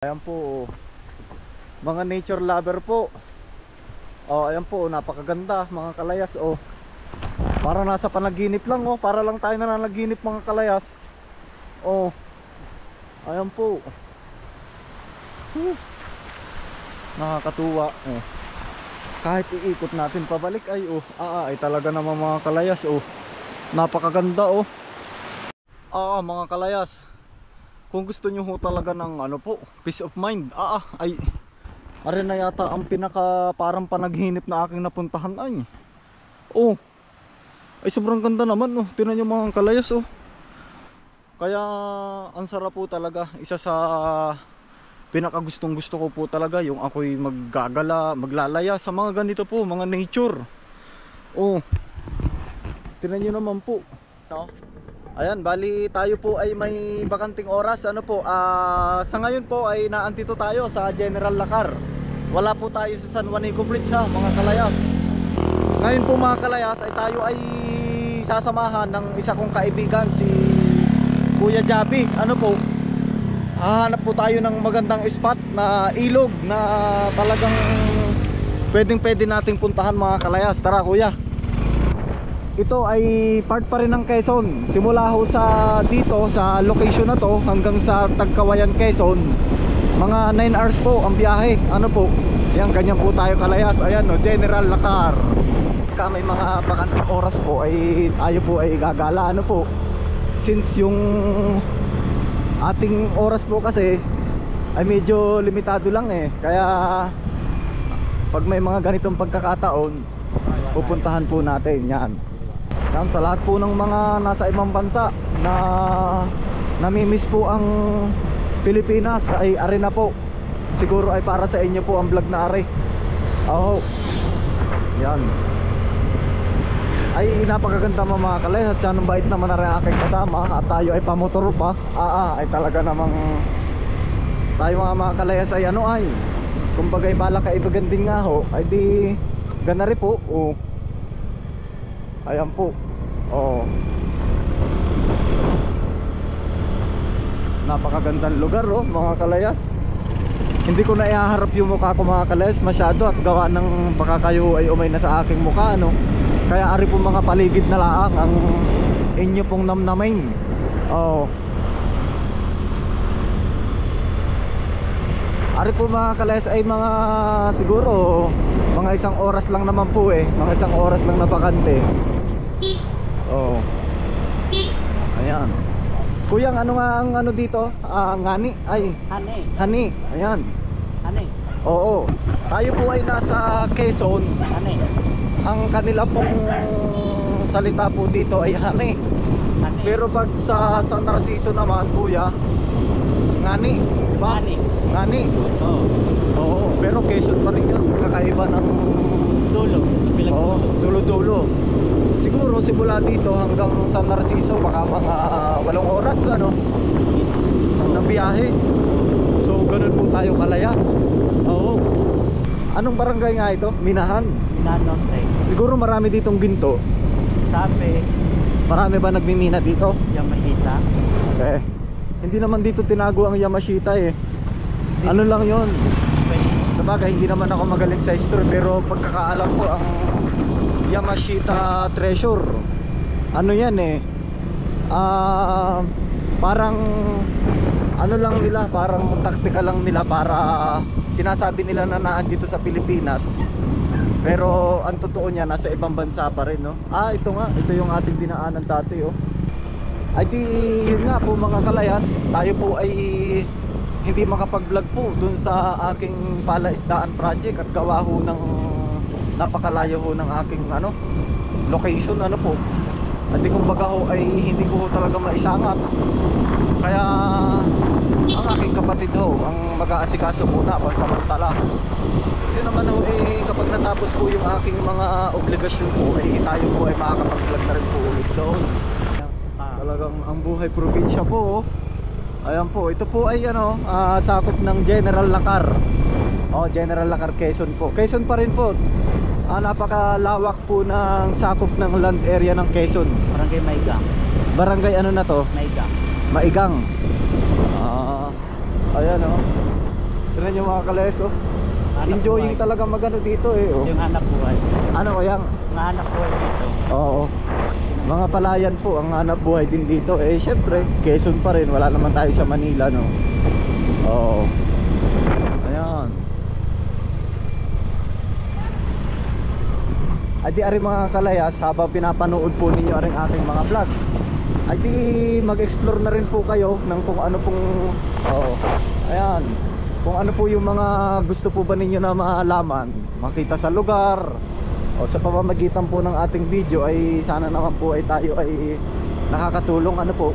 Ayan po, mga nature lover po. Oh, ayan po, napakaganda mga kalayas. Oh, para nasa panaginip lang. Oh, para lang tayo nananaginip mga kalayas. Oh, ayan po. Nakakatuwa. Oh, kahit iikot natin pabalik ay ay talaga naman mga kalayas. Oh, napakaganda. Oh, mga kalayas, kung gusto nyo ho talaga ng peace of mind, ay are na yata ang pinaka parang panaginip na aking napuntahan ay. Ay sobrang ganda naman. Tingnan nyo mga kalayas. Kaya ang sarap po talaga. Isa sa pinaka gustong gusto ko po talaga yung ako'y maggagala, maglalaya sa mga ganito po, mga nature. Tingnan nyo naman po, no? Ayan, bali tayo po ay may bakanting oras. Sa ngayon po ay naandito tayo sa General Lacar. Wala po tayo sa San Juanico Bridge mga kalayas. Ngayon po mga kalayas ay tayo ay sasamahan ng isa kong kaibigan, si Kuya Javi. Hahanap po tayo ng magandang spot na ilog na talagang pwede nating puntahan mga kalayas. Tara kuya. Ito ay part pa rin ng Quezon. Simula ho sa dito sa location na to hanggang sa Tagkawayan, Quezon, mga 9 hours po ang biyahe. Yan, ganyan po tayo kalayas. Ayan General Lacar. May mga bakanting oras po ay tayo po ay gagala. Since yung ating oras po kasi ay medyo limitado lang kaya pag may mga ganitong pagkakataon, pupuntahan po natin yan. Yan, sa lahat po ng mga nasa ibang bansa na namimiss po ang Pilipinas ay are na po. Siguro ay para sa inyo po ang vlog na are. Yan. Ay napakaganda mga kalayas. At yan ang bait naman na rin aking kasama. At tayo ay pamotor pa. Ay talaga namang tayo mga kalayas ay kumbagay pala kaibaganding nga ho. Ay di ganari po. Ayan po. Napakagandang lugar mga kalayas. Hindi ko na ihaharap yung mukha ko mga kalayas masyado at gawa ng baka kayo ay umay na sa aking mukha Kaya ari po mga paligid na laang ang inyo pong namnamain. Ari po mga kalayas ay mga siguro mga isang oras lang naman po mga isang oras lang na bakante. Ayan. Kuyang nga ang dito? Ngani? Ay Hani. Ayan. Hani. Oo. Tayo po ay nasa Quezon. Hani. Ang kanila pong salita po dito ay Hani. Hani. Pero pag sa San Narciso naman kuya, Ngani, diba? Ngani. Oo. Pero Quezon pa rin yun. Kakaiba ng Dulo. dulo. Siguro simula dito hanggang San Narciso baka mga 8 oras ng biyahe. So ganun po tayo kalayas. Anong barangay nga ito? Minahan. Norte. Siguro marami ditong ginto. Sabi. Marami ba nagmimina dito? Yamashita. Hindi naman dito tinago ang Yamashita Ano lang yon. Sabagay hindi naman ako magaling sa history, pero pagkakaalam ko ang Yamashita treasure yan parang lang nila, parang taktika lang nila para sinasabi nila na naandito sa Pilipinas, pero ang totoo niya nasa ibang bansa pa rin ito nga, ito yung ating dinaanan dati ay di yun nga po mga kalayas, tayo po ay hindi makapag-vlog po dun sa aking palaisdaan project at gawa ho ng napakalayo ho ng aking location po. At kumbaga ho ay hindi ko talaga maisangat. Kaya ang aking kapatid ang mag-aasikaso muna pansamantala. Yun naman kapag natapos po yung aking mga obligasyon po ay tayo po ay makakapag-vlog na rin po ulit doon. Talagang ang buhay probinsya po. Ayan po, ito po ay sakop ng General Lacar. General Lacar, Quezon po. Quezon pa rin po. Napakalawak po ng sakop ng land area ng Quezon. Barangay Maigang. Barangay na to? Maigang. Maigang. Ayan Tignan nyo mga kalayas oh. Hanap Enjoying buhay. talaga magano dito eh oh. Yung hanap buhay. Ano kayang? Mga hanap buhay dito. Oo. Mga palayan po ang hanap buhay din dito. Eh syempre, Quezon pa rin. Wala naman tayo sa Manila no. Oo. Ayan. Ay di ari mga kalayas, habang pinapanood po ninyo aring aking mga vlog, ay di mag-explore na rin po kayo ng kung ano pong ayan, kung ano po yung mga gusto po ba ninyo na malaman, makita sa lugar o sa pamamagitan po ng ating video, ay sana naman po ay tayo ay nakakatulong ano po.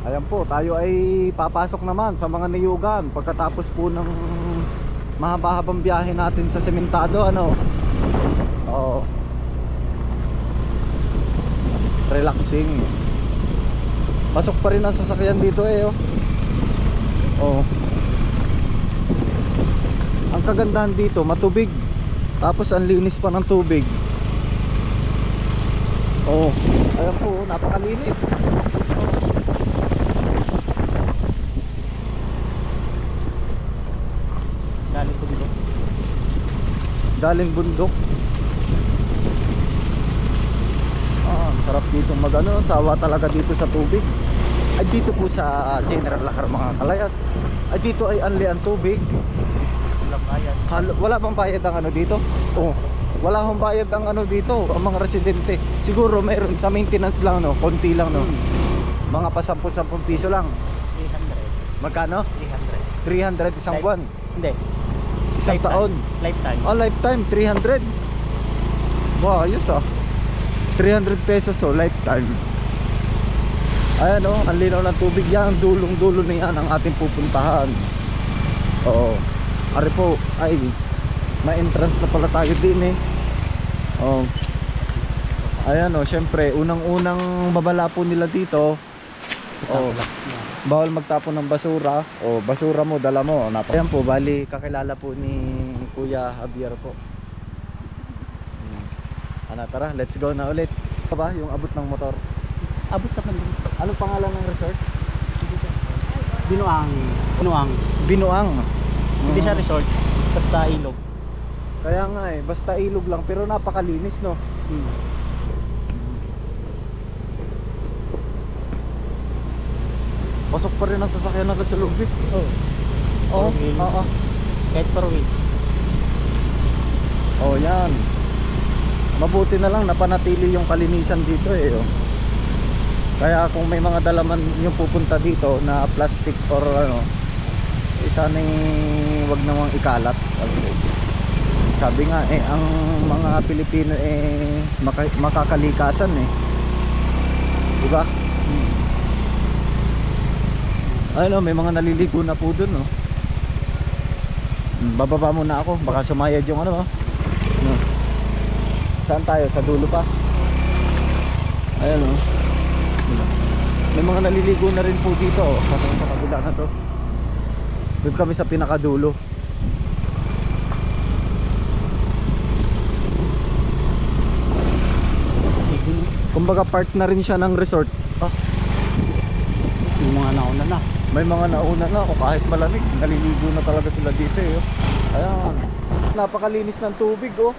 Ayan po, tayo ay papasok naman sa mga niyugan pagkatapos po ng mahaba-habang biyahe natin sa sementado ano. Oo. Relaxing. Pasok pa rin ang sasakyan dito eh oh. Oo. Ang kagandahan dito, matubig. Tapos ang linis pa ng tubig. Oo. Ayan po, napakalinis. Galing bundok. Galing bundok. Ang sarap dito magano, sawa talaga dito sa tubig. Ay dito po sa General Lakar mga kalayas, ay dito ay unli ang tubig. Walang bayad. Wala bang bayad ang ano dito? Oh, wala bang bayad ang ano dito, ang mga residente. Siguro meron sa maintenance lang no, konti lang no. Mga pa 10 piso lang. 300. Magkano? 300. 300 isang buwan. Hindi. Isang Lifetime. taon. Lifetime. Oh, lifetime 300. Wow, ayos ah. 300 pesos oh, lifetime. Ayan oh, ang linaw ng tubig yan. Dulong-dulo na yan ang ating pupuntahan. Oo. Ari po, ay may entrance na pala tayo din eh. Oh. Ayan oh, syempre unang-unang babala po nila dito. Oh. Bawal magtapon ng basura. O basura mo, dala mo. Ayan po, bali kakilala po ni Kuya Javier po. Ano, tara, let's go na ulit. Ito ba yung abot ng motor? Abot ka man din. Anong pangalan ng resort? Binuang. Binuang. Binuang. Hindi siya resort. Basta ilog. Kaya nga eh, basta ilog lang pero napakalinis no. Pasok pa rin ang sasakyan natin sa loob eh. Oh. Oo, Four wheels. oo. Kahit 4 wheels. Oh, yan. Mabuti na lang napanatili yung kalinisan dito eh oh. Kaya kung may mga dalaman yung pupunta dito na plastic or ano, sana'y wag namang ikalat. Sabi nga eh, ang mga Pilipino eh makakalikasan eh. Diba? Ayun oh, may mga naliligo na po dun oh. Bababa muna ako, baka sumayad yung ano oh. No. Saan tayo? Sa dulo pa? Ayan oh. May mga naliligo na rin po dito oh. Sa kabila na to. Doon kami sa pinakadulo. Kumbaga part na rin siya ng resort. Oh. Yung mga nauna na. May mga nauna na ako kahit malamig, naliligo na talaga sila dito eh. Oh. Ayan. Napakalinis ng tubig oh.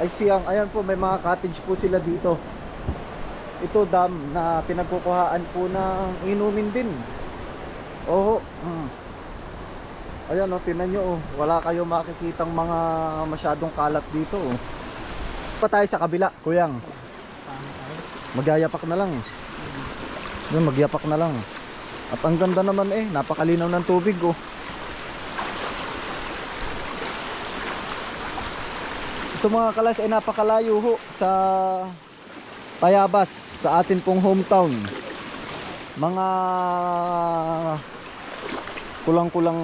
Ay siyang, ayan po, may mga cottage po sila dito. Ito dam na pinagkukuhaan po ng inumin din. Oo. Ayan oh, tinan nyo oh. Wala kayo makikitang mga masyadong kalat dito oh. Pa tayo sa kabila, kuyang. Magyayapak na lang. Doon magyapak na lang. At ang ganda naman eh, napakalinaw ng tubig oh. Ito mga kalas ay napakalayo ho sa Tayabas, sa atin pong hometown. Mga kulang-kulang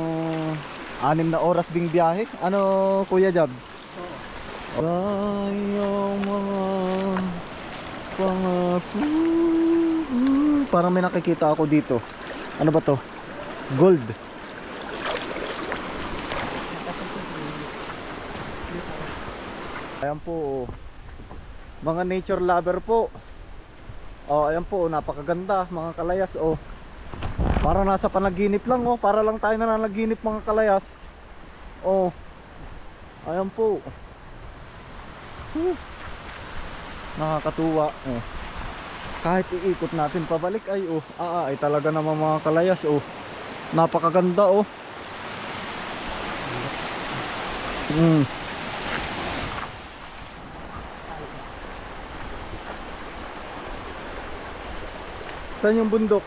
6 na oras ding biyahe. Ano Kuya Jab? Ayong mga pangako. Parang may nakikita ako dito. Ano ba to? Gold. Ayan po, mga nature lover po. Oh, ayan po, napakaganda mga kalayas oh. Para nasa panaginip lang oh. Para lang tayo nananaginip mga kalayas. Oh. Ayan po. Nakakatuwa oh. Kahit iikot natin pabalik ay oh. Ay talaga naman mga kalayas oh. Napakaganda oh. Saan yung bundok?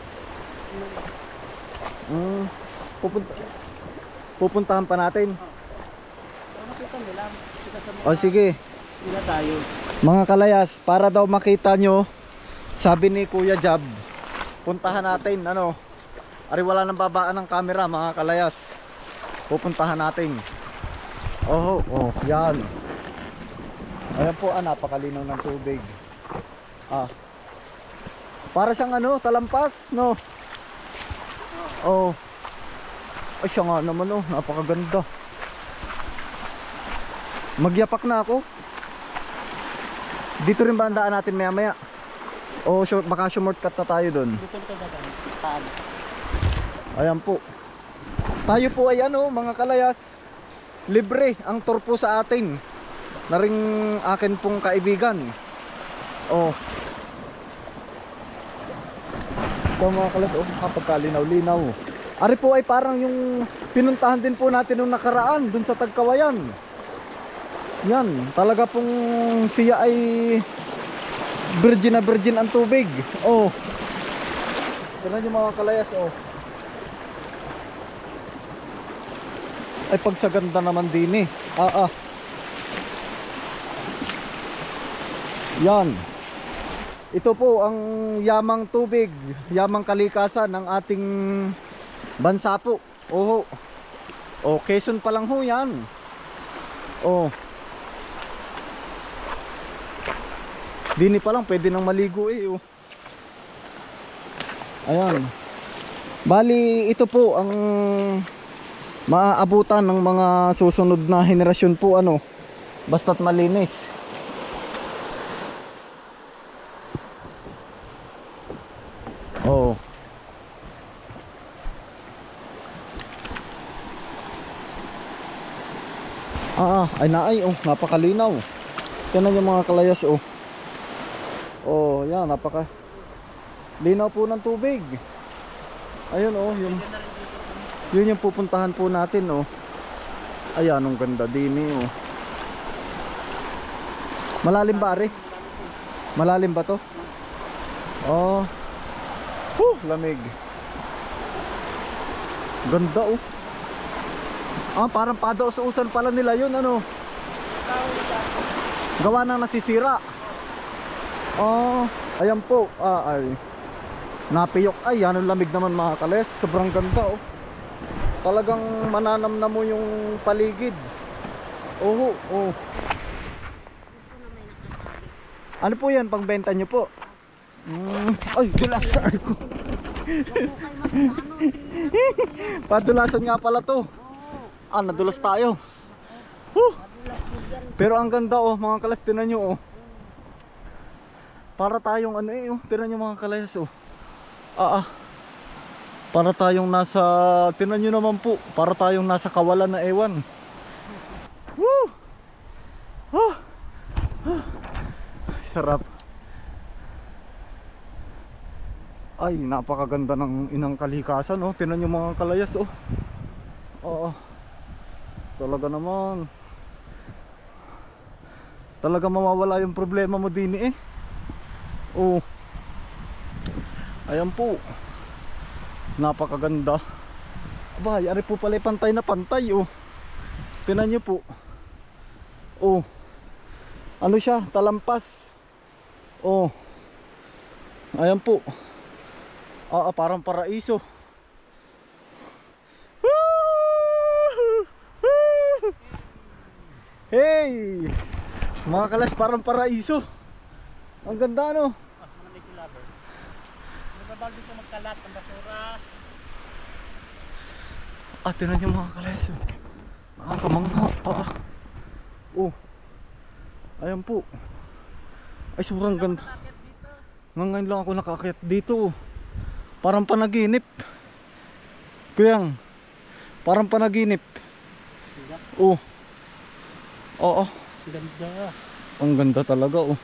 Pupuntahan pa natin. O sige. Sila tayo. Mga kalayas, para daw makita nyo, sabi ni Kuya Jab, puntahan natin ano. Ari wala nang babaan ng camera mga kalayas. Pupuntahan natin. Oh, yan. Ayan po, napakalinaw ng tubig. Para siyang ano, talampas, no? Oh. Ay siya nga naman oh, napakaganda. Magyapak na ako. Dito rin ba ang daan natin maya maya? O baka shortcut na tayo doon. Gusto ko dadaan. Paano? Ayan po. Tayo po ay ano mga kalayas, libre ang tour po sa atin. Na ring akin pong kaibigan. Oh. Ito mga kalayas, oh, kapag kalinaw-linaw. Ari po ay parang yung pinuntahan din po natin nung nakaraan dun sa Tagkawayan. Yan, talaga pong siya ay virgin na virgin ang tubig. Oh. Tignan yung mga kalayas oh. Ay pagsaganda naman din eh. Yan. Ito po ang yamang tubig, yamang kalikasan ng ating bansa po. Oh. Oh, Quezon pa lang ho yan. Oh. Dini pa lang pwede nang maligo eh oh. Ayan. Bali ito po ang maaabutan ng mga susunod na henerasyon po ano. Basta't malinis. Oh. Ay naay oh, napakalinaw. Tingnan yung mga kalayas oh. Oh, yan, napaka linaw po ng tubig. Ayun oh, yun yung pupuntahan po natin oh. Ayan, ang ganda din oh. Malalim ba ari? Malalim ba to? Oh. Lamig. Ganda oh. Parang padaos-usan pala nila yun ano. Gawa nang nasisira. Ayan po. Ay. Napiyok. Ay, yan ang lamig naman mga kalayas. Sobrang ganda oh. Talagang mananam na mo yung paligid. Oh. Ano po yan? Pangbenta nyo po? Ay, dulas. Padulasan nga pala to. Nadulas tayo. Pero ang ganda oh mga kalayas. Tinan nyo oh. Para tayong ano eh oh. Tinan nyo mga kalayas oh. Para tayong nasa, tinan nyo naman po, para tayong nasa kawalan na ewan. Woo! Sarap. Ay, napakaganda ng inang kalikasan oh. Tinan nyo mga kalayas oh. Talaga naman. Talaga mawawala yung problema mo din eh. Oh. Ayan po. Napakaganda. Aba, yari po pala pantay na pantay oh. Tingnan nyo po. Oh. Ano siya? Talampas. Oh. Ayan po. Parang paraiso. Hey! Mga kalas, parang paraiso. Ang ganda no? Nababal dito magkalat ng basura. Tinan nyo mga kalas. Nakakamangha. Oh. Ayan po. Ay sobrang ganda. Ngayon lang ako nakaakyat dito. Parang panaginip. Kuyang, parang panaginip. Oh. Oo. Ganda. Ang ganda talaga oh.